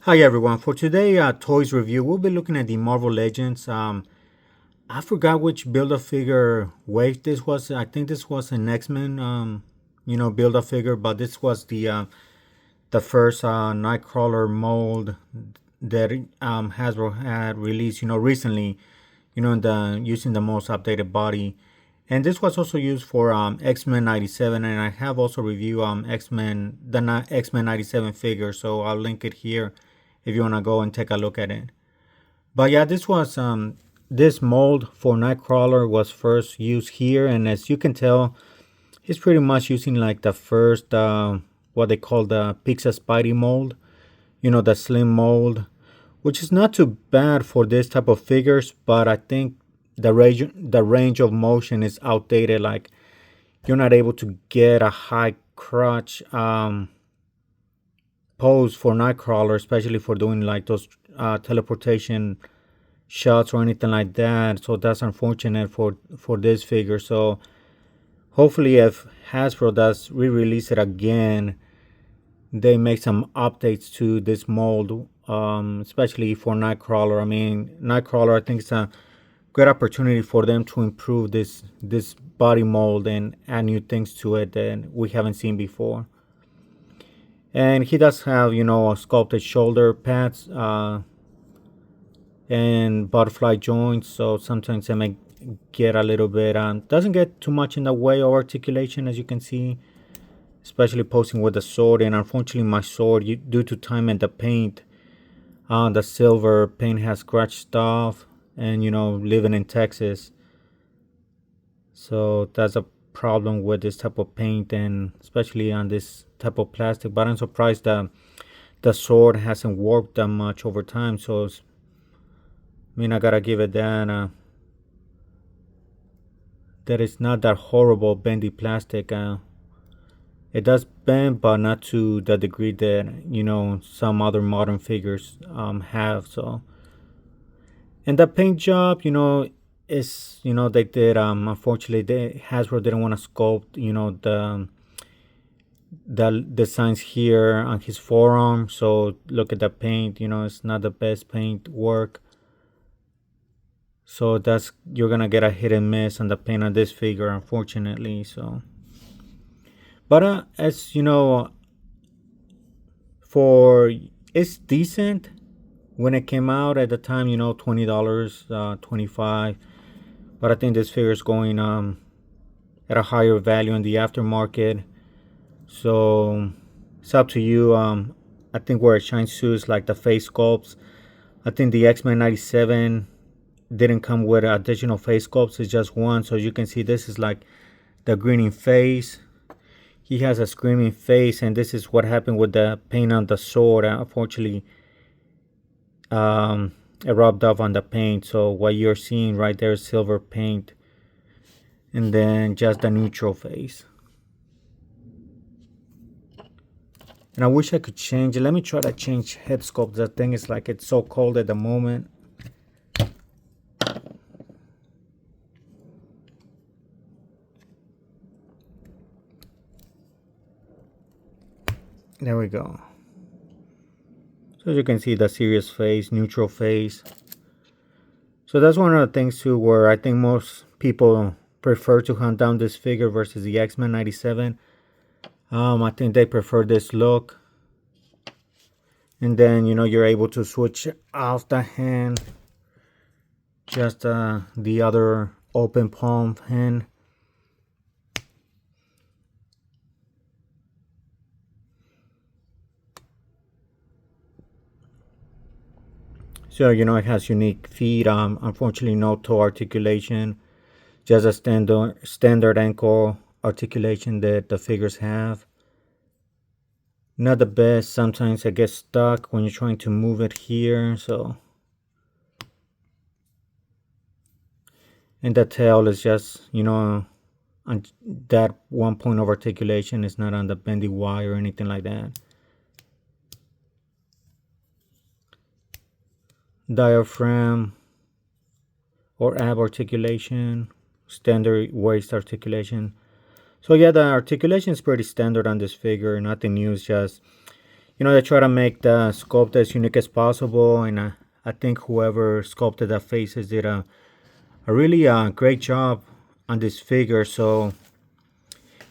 Hi everyone. For today toys review, we'll be looking at the Marvel Legends. I forgot which Build-A-Figure wave this was. I think this was an X-Men, Build-A-Figure, but this was the first Nightcrawler mold that Hasbro had released, recently, using the most updated body. And this was also used for X-Men 97, and I have also reviewed X-Men 97 figure, so I'll link it here if you want to go and take a look at it. But yeah, this mold for Nightcrawler was first used here, and as you can tell, he's pretty much using like the first what they call the Pixar Spidey mold, the slim mold, which is not too bad for this type of figures, but I think the range of motion is outdated. Like you're not able to get a high crotch pose for Nightcrawler, especially for doing like those teleportation shots or anything like that. So that's unfortunate for this figure. So hopefully, if Hasbro does re-release it again, they make some updates to this mold, especially for Nightcrawler. I mean, Nightcrawler, I think it's a great opportunity for them to improve this body mold and add new things to it that we haven't seen before. And he does have, sculpted shoulder pads and butterfly joints, so sometimes it may get a little bit, doesn't get too much in the way of articulation, as you can see, especially posing with the sword. And unfortunately, my sword, due to time and the paint, the silver paint has scratched off, and, living in Texas, so that's a problem with this type of paint, and especially on this type of plastic. But I'm surprised that the sword hasn't warped that much over time. So I gotta give it that it's not that horrible bendy plastic. It does bend, but not to the degree that some other modern figures have. So, and the paint job, is, they did, unfortunately, Hasbro didn't want to sculpt, the designs here on his forearm. So look at the paint, it's not the best paint work. So you're gonna get a hit and miss on the paint on this figure, unfortunately. So, but as you know, for it's decent when it came out at the time. $20, 25. But I think this figure is going at a higher value in the aftermarket. So it's up to you. I think where it shines too is like the face sculpts. I think the X-Men 97 didn't come with additional face sculpts. It's just one. So you can see this is like the grinning face. He has a screaming face, and this is what happened with the paint on the sword. Unfortunately, it rubbed off on the paint. So what you're seeing right there is silver paint, and then just the neutral face. And I wish I could change it. Let me try to change head sculpt. The thing is, like, it's so cold at the moment. There we go. So as you can see, the serious face, neutral face. So that's one of the things too, where I think most people prefer to hunt down this figure versus the X-Men 97. I think they prefer this look. And then, you're able to switch off the hand. Just the other open palm hand. So, it has unique feet. Unfortunately, no toe articulation. Just a standard ankle articulation that the figures have. Not the best. Sometimes it gets stuck when you're trying to move it here. So, and the tail is just, on that one point of articulation. Is not on the bendy Y or anything like that. Diaphragm or ab articulation, standard waist articulation. So yeah, the articulation is pretty standard on this figure. Nothing new. It's just, they try to make the sculpt as unique as possible, and I think whoever sculpted that faces did a really great job on this figure. So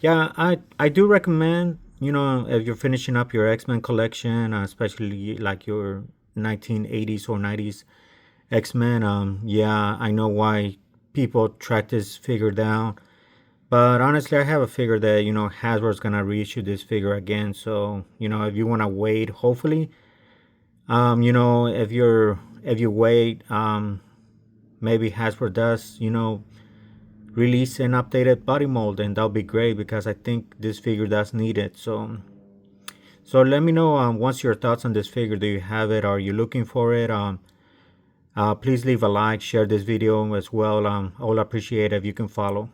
yeah, I do recommend, if you're finishing up your X-Men collection, especially like your 1980s or 90s X-Men. Yeah, I know why people track this figure down, but honestly, I have a figure that Hasbro's gonna reissue this figure again. So if you wanna wait, hopefully, if you wait, maybe Hasbro does, release an updated body mold, and that'll be great because I think this figure does need it. So let me know, what's your thoughts on this figure. Do you have it? Are you looking for it? Please leave a like, share this video as well. I will appreciate it if you can follow.